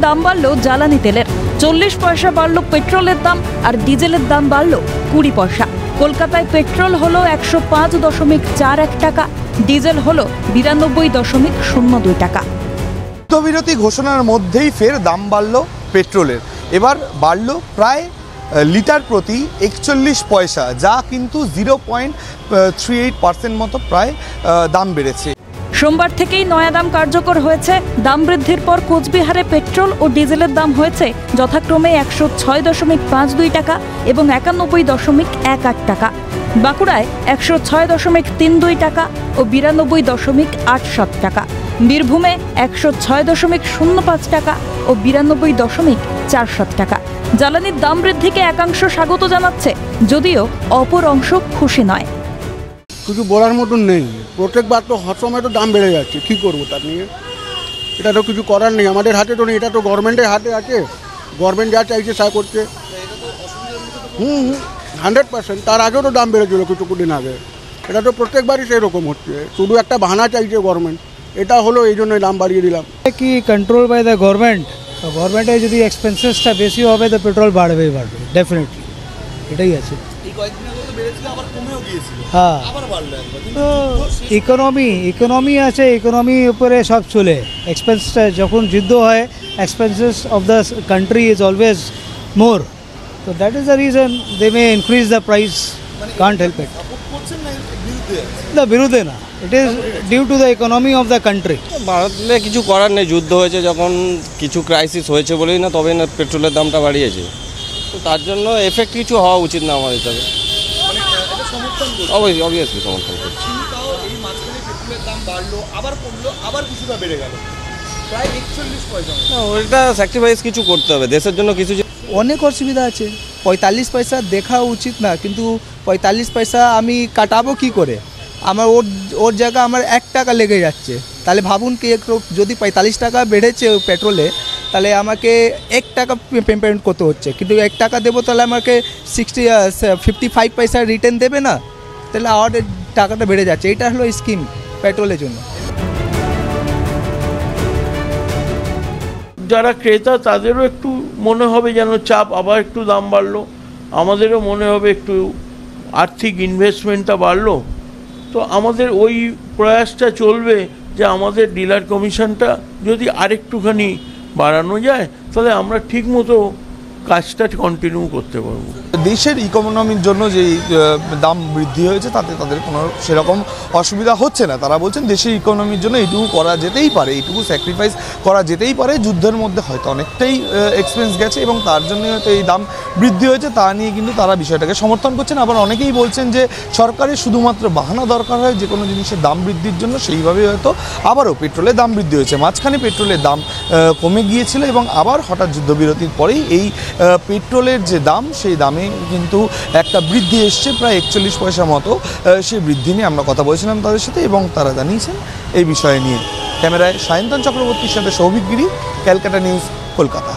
দাম বাড়ল জ্বালানি তেলের। 40 পয়সা বাড়ল পেট্রোলের দাম, আর ডিজেলের দাম বাড়ল 20 পয়সা। কলকাতায় পেট্রোল হলো 105.41 টাকা, ডিজেল হলো 92.02 টাকা। যুদ্ধবিরতি ঘোষণার মধ্যেই ফের দাম বাড়ল পেট্রোলের। এবার বাড়ল প্রায় লিটার প্রতি 41 পয়সা, যা কিন্তু 0.38% মতো প্রায় দাম বেড়েছে। সোমবার থেকেই নয়া দাম কার্যকর হয়েছে। দাম বৃদ্ধির পর কোচবিহারে পেট্রোল ও ডিজেলের দাম হয়েছে যথাক্রমে 106.52 টাকা এবং 91.18 টাকা। বাঁকুড়ায় 106.32 টাকা ও 92.87 টাকা। বীরভূমে 106.05 টাকা ও 92.47 টাকা। জ্বালানির দাম বৃদ্ধিকে একাংশ স্বাগত জানাচ্ছে, যদিও অপর অংশ খুশি নয়। কিছু বলার মতন নেই, প্রত্যেকবার তো হর সময় তো দাম বেড়ে যাচ্ছে, কী করবো তার নিয়ে? এটা তো কিছু করার নেই, আমাদের হাতে তো নেই, এটা তো গভর্নমেন্টের হাতে আছে। গভর্নমেন্ট যা চাইছে তা করছে। 100%। তার আগেও তো দাম বেড়েছিল কিছুদিন আগে। এটা তো প্রত্যেকবারই সেরকম হচ্ছে, শুধু একটা বাহানা চাইছে গভর্নমেন্ট। এটা হলো এই জন্যই দাম বাড়িয়ে দিলাম। কি কন্ট্রোল বাই দ্য গভর্নমেন্ট, গভর্নমেন্টে যদি এক্সপেন্সেসটা বেশি হবে তো পেট্রোল বাড়বেই ডেফিনেটলি, এটাই আছে। হ্যাঁ, তো ইকোনমি আছে, ইকোনমির উপরে সব চলে। এক্সপেন্সটা যখন যুদ্ধ হয়, expenses of the country is always more, তো that is the reason they may increase the price, can't help it. না, বিরুদ্ধে না, it is due to the economy of the country. ভারতে কিছু করার নেই, যুদ্ধ হয়েছে যখন, কিছু ক্রাইসিস হয়েছে বলেই না, তবে না পেট্রোলের দামটা বাড়িয়েছে। তো তার জন্য এফেক্ট কিছু হওয়া উচিত না আমার হিসাবে। অবভিয়াসলি সমর্থন করছি। ওইটা স্যাক্রিফাইস কিছু করতে হবে দেশের জন্য, কিছু অনেক অসুবিধা আছে। 45 পয়সা দেখা উচিত না, কিন্তু 45 পয়সা আমি কাটাবো কি করে? আমার ওর জায়গা আমার 1 টাকা লেগে যাচ্ছে। তাহলে ভাবুন কি, একটু যদি 45 টাকা বেড়েছে পেট্রোলে, তাহলে আমাকে 1 টাকা পেমেন্ট করতে হচ্ছে, কিন্তু 1 টাকা দেবো, তাহলে আমাকে 55 পয়সা রিটার্ন দেবে না, তাহলে আর টাকাটা বেড়ে যাচ্ছে। এটা হলো স্কিম পেট্রোলের জন্য। যারা ক্রেতা তাদেরও একটু মনে হবে যেন চাপ, আবার একটু দাম বাড়লো, আমাদেরও মনে হবে একটু আর্থিক ইনভেস্টমেন্টটা বাড়লো। তো আমাদের ওই প্রয়াসটা চলবে যে আমাদের ডিলার কমিশনটা যদি আরেকটুখানি বাড়ানো যায়, তাহলে আমরা ঠিকমতো কাজটা কন্টিনিউ করতে পারবো। দেশের ইকোনমির জন্য যেই দাম বৃদ্ধি হয়েছে তাতে তাদের কোনো সেরকম অসুবিধা হচ্ছে না। তারা বলছেন দেশের ইকোনমির জন্য এইটুকু করা যেতেই পারে, এইটুকু স্যাক্রিফাইস করা যেতেই পারে। যুদ্ধের মধ্যে হয়তো অনেকটাই এক্সপেন্স গেছে এবং তার জন্য হয়তো এই দাম বৃদ্ধি হয়েছে, তা নিয়ে কিন্তু তারা বিষয়টাকে সমর্থন করছেন। আবার অনেকেই বলছেন যে সরকারের শুধুমাত্র বাহানা দরকার হয় যে কোনো জিনিসের দাম বৃদ্ধির জন্য, সেইভাবেই হয়তো আবারও পেট্রোলের দাম বৃদ্ধি হয়েছে। মাঝখানে পেট্রোলের দাম কমে গিয়েছিল এবং আবার হঠাৎ যুদ্ধবিরতির পরেই এই পেট্রোলের যে দাম, সেই দামে কিন্তু একটা বৃদ্ধি এসছে প্রায় 41 পয়সা মতো। সেই বৃদ্ধি নিয়ে আমরা কথা বলছিলাম তাদের সাথে এবং তারা জানিয়েছেন এই বিষয় নিয়ে। ক্যামেরায় সায়ন্তন চক্রবর্তীর সাথে সৌভিক গিরি, ক্যালকাটা নিউজ, কলকাতা।